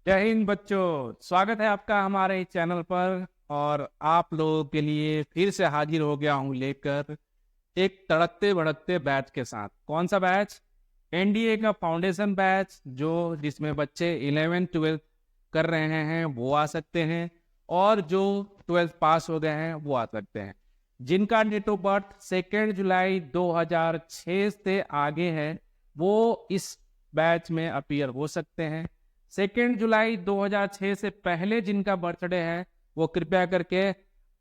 जय हिंद बच्चों, स्वागत है आपका हमारे चैनल पर। और आप लोगों के लिए फिर से हाजिर हो गया हूं लेकर एक तड़कते भड़कते बैच के साथ। कौन सा बैच? एनडीए का फाउंडेशन बैच, जो जिसमें बच्चे 11th 12th कर रहे हैं वो आ सकते हैं, और जो 12th पास हो गए हैं वो आ सकते हैं। जिनका डेट ऑफ बर्थ 2 जुलाई 2006 से आगे है वो इस बैच में अपीयर हो सकते हैं। 2 जुलाई 2006 से पहले जिनका बर्थडे है वो कृपया करके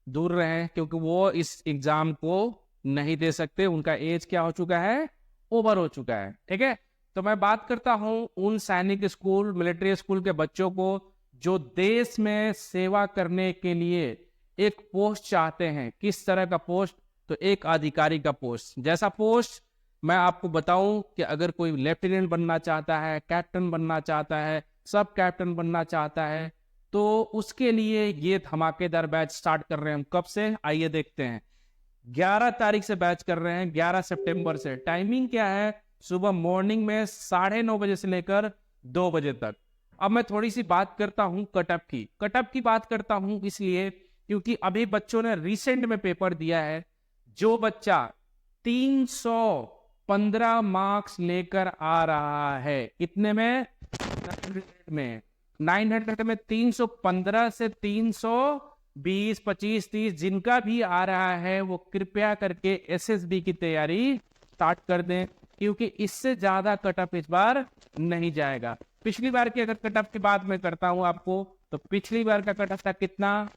दूर रहें, क्योंकि वो इस एग्जाम को नहीं दे सकते। उनका एज क्या हो चुका है? ओवर हो चुका है। ठीक है, तो मैं बात करता हूं उन सैनिक स्कूल, मिलिट्री स्कूल के बच्चों को जो देश में सेवा करने के लिए एक पोस्ट चाहते हैं। किस तरह का पोस्ट? तो एक अधिकारी का पोस्ट। जैसा पोस्ट मैं आपको बताऊं कि अगर कोई लेफ्टिनेंट बनना चाहता है, कैप्टन बनना चाहता है, सब कैप्टन बनना चाहता है, तो उसके लिए ये धमाकेदार बैच स्टार्ट कर रहे हैं हम। कब से? आइए देखते हैं। 11 तारीख से बैच कर रहे हैं, 11 सितंबर से। टाइमिंग क्या है? सुबह मॉर्निंग में 9:30 बजे से लेकर 2 बजे तक। अब मैं थोड़ी सी बात करता हूं कटअप की। कटअप की बात करता हूं इसलिए क्योंकि अभी बच्चों ने रिसेंट में पेपर दिया है। जो बच्चा 315 मार्क्स लेकर आ रहा है, कितने में? 900 में 315 से 320, 25, 30 जिनका भी आ रहा है वो कृपया करके एसएसबी की तैयारी स्टार्ट कर दें, क्योंकि इससे ज्यादा कटअप इस बार नहीं जाएगा। पिछली बार की अगर कटअप की बात मैं करता हूं आपको, तो पिछली बार का कटअप था कितना?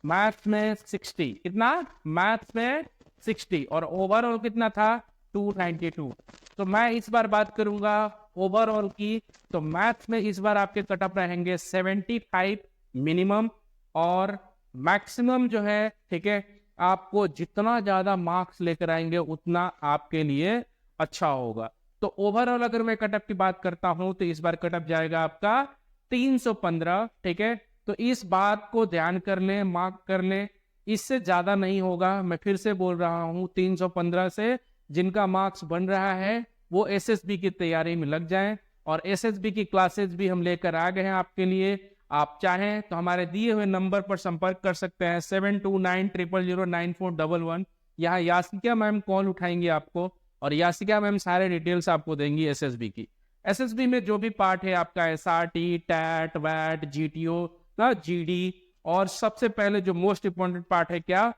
मैथ्स में 60। कितना? मैथ्स में 60। और ओवरऑल कितना था? 292। तो मैं इस बार बात करूंगा ओवरऑल की। तो मैथ्स में इस बार आपके कटअप रहेंगे 75 मिनिमम, और मैक्सिमम जो है, ठीक है, आपको जितना ज्यादा मार्क्स लेकर आएंगे उतना आपके लिए अच्छा होगा। तो ओवरऑल अगर मैं कटअप की बात करता हूं तो इस बार कटअप जाएगा आपका 315। ठीक है, तो इस बात को ध्यान कर लें, मार्क कर लें, इससे ज्यादा नहीं होगा। मैं फिर से बोल रहा हूं, 315 से जिनका मार्क्स बन रहा है वो एसएसबी की तैयारी में लग जाएं। और एसएसबी की क्लासेस भी हम लेकर आ गए हैं आपके लिए। आप चाहें तो हमारे दिए हुए नंबर पर संपर्क कर सकते हैं, 7290094111। यहाँ यासिका मैम कॉल उठाएंगे आपको, और यासिका मैम सारे डिटेल्स आपको देंगी एसएसबी की। एसएसबी में जो भी पार्ट है आपका, एसआरटी, टैट, वैट, जीटीओ, जीडी, और सबसे पहले जो मोस्ट इंपॉर्टेंट पार्ट है क्या?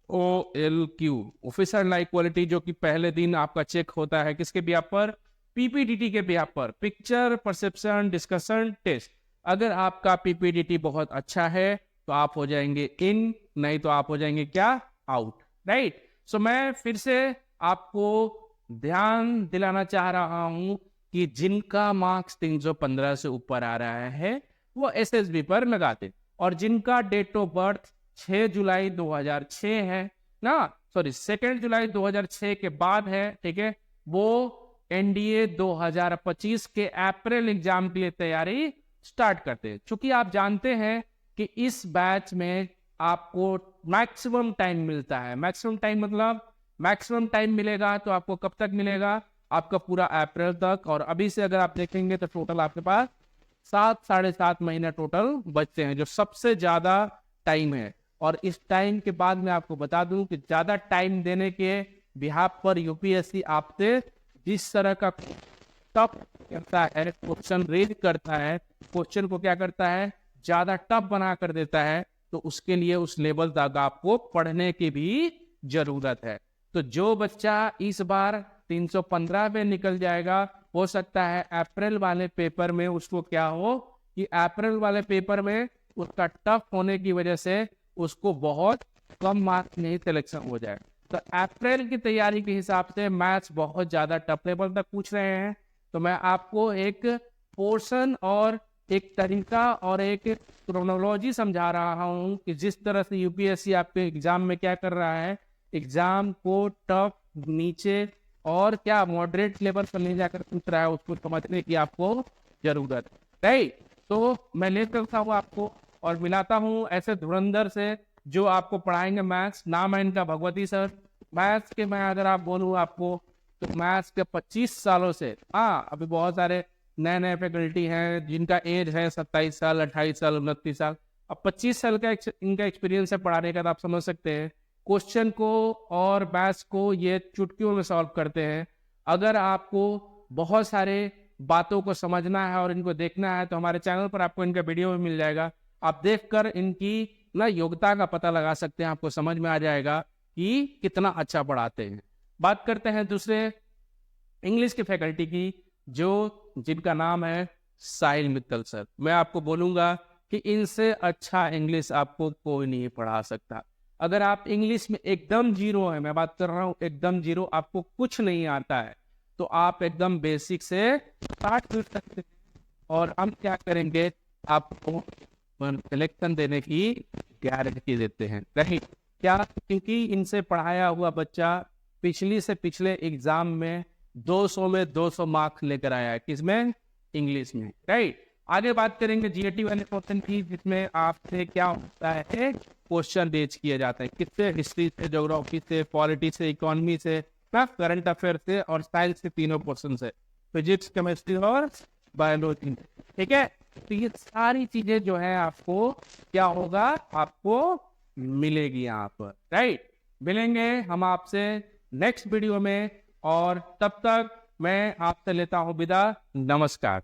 OLQ, ऑफिसर लाइक क्वालिटी, जो कि पहले दिन आपका चेक होता है किसके बिहाफ पर? पीपीडीटी के बिहाफ पर, पिक्चर परसेप्शन डिस्कशन टेस्ट। अगर आपका पीपीडीटी बहुत अच्छा है तो आप हो जाएंगे इन, नहीं तो आप हो जाएंगे क्या? आउट। राइट। सो मैं फिर से आपको ध्यान दिलाना चाह रहा हूं कि जिनका मार्क्स 315 से ऊपर आ रहा है वो एसएसबी पर लगाते, और जिनका डेट ऑफ बर्थ 6 जुलाई 2006 है ना, सॉरी 2 जुलाई 2006 के बाद है, ठीक है, वो एनडीए 2025 के अप्रैल एग्जाम के लिए तैयारी स्टार्ट करते हैं। चूंकि आप जानते हैं कि इस बैच में आपको मैक्सिमम टाइम मिलता है। मैक्सिमम टाइम मतलब मैक्सिमम टाइम मिलेगा तो आपको कब तक मिलेगा? आपका पूरा अप्रैल तक। और अभी से अगर आप देखेंगे तो टोटल आपके पास 7 साढ़े 7 महीने टोटल बचते हैं, जो सबसे ज्यादा टाइम है। और इस टाइम के बाद मैं आपको बता दूं कि ज्यादा टाइम देने के बिहाफ पर यूपीएससी आपसे जिस तरह का टफ करता है, क्वेश्चन रेज करता है, क्वेश्चन को क्या करता है? ज्यादा टफ बना कर देता है। तो उसके लिए उस लेवल तक आपको पढ़ने की भी जरूरत है। तो जो बच्चा इस बार 315 पे निकल जाएगा, हो सकता है अप्रैल वाले पेपर में उसको क्या हो कि अप्रैल वाले पेपर में उसका टफ होने की वजह से उसको बहुत कम मार्क्स में ही सिलेक्शन हो जाए। तो अप्रैल की तैयारी के हिसाब से मैथ्स बहुत ज्यादा टफ लेवल तक पूछ रहे हैं। तो मैं आपको एक पोर्शन और एक तरीका और एक क्रोनोलॉजी समझा रहा हूं कि जिस तरह से यूपीएससी आपके एग्जाम में क्या कर रहा है, एग्जाम को टफ, नीचे और क्या मॉडरेट लेवल पर ले जाकर पूछ रहा है, उसको समझने की आपको जरूरत है। राइट। तो मैं ले करता हूँ आपको और मिलाता हूँ ऐसे धुरंधर से जो आपको पढ़ाएंगे मैथ्स। नाम है इनका भगवती सर। मैथ्स के मैं अगर आप बोलूँ आपको तो मैथ्स के 25 सालों से, हाँ अभी बहुत सारे नए नए फैकल्टी हैं जिनका एज है 27 साल, 28 साल, 29 साल। अब 25 साल का इनका एक्सपीरियंस है पढ़ाने का, तो आप समझ सकते हैं क्वेश्चन को और मैथ्स को ये चुटकियों में सॉल्व करते हैं। अगर आपको बहुत सारे बातों को समझना है और इनको देखना है तो हमारे चैनल पर आपको इनका वीडियो भी मिल जाएगा। आप देखकर इनकी ना योग्यता का पता लगा सकते हैं, आपको समझ में आ जाएगा कि कितना अच्छा पढ़ाते हैं। बात करते हैं दूसरे इंग्लिश की फैकल्टी की, जिनका नाम है साहिल मित्तल सर। मैं आपको बोलूंगा कि इनसे अच्छा इंग्लिश आपको कोई नहीं पढ़ा सकता। अगर आप इंग्लिश में एकदम जीरो है, मैं बात कर रहा हूं एकदम जीरो, आपको कुछ नहीं आता है, तो आप एकदम बेसिक से स्टार्ट कर सकते हैं। और हम क्या करेंगे, आपको सिलेक्शन देने की गारंटी देते हैं। नहीं क्या, क्योंकि इनसे पढ़ाया हुआ बच्चा पिछली से पिछले एग्जाम में 200 में 200 मार्क्स लेकर आया है। किसमें? इंग्लिश में, राइट। आगे बात करेंगे जीएटी वाले क्वेश्चन की, जिसमें आपसे क्या होता है, क्वेश्चन रेज किए जाते हैं किससे, हिस्ट्री से, ज्योग्राफी से, पॉलिटी से, इकोनॉमी से, ना करंट अफेयर से और साइंस से, तीनों क्वेश्चन से, फिजिक्स, केमिस्ट्री और बायोलॉजी। ठीक है, तो ये सारी चीजें जो है आपको क्या होगा, आपको मिलेगी यहाँ पर, राइट। मिलेंगे हम आपसे नेक्स्ट वीडियो में, और तब तक मैं आपसे लेता हूं विदा। नमस्कार।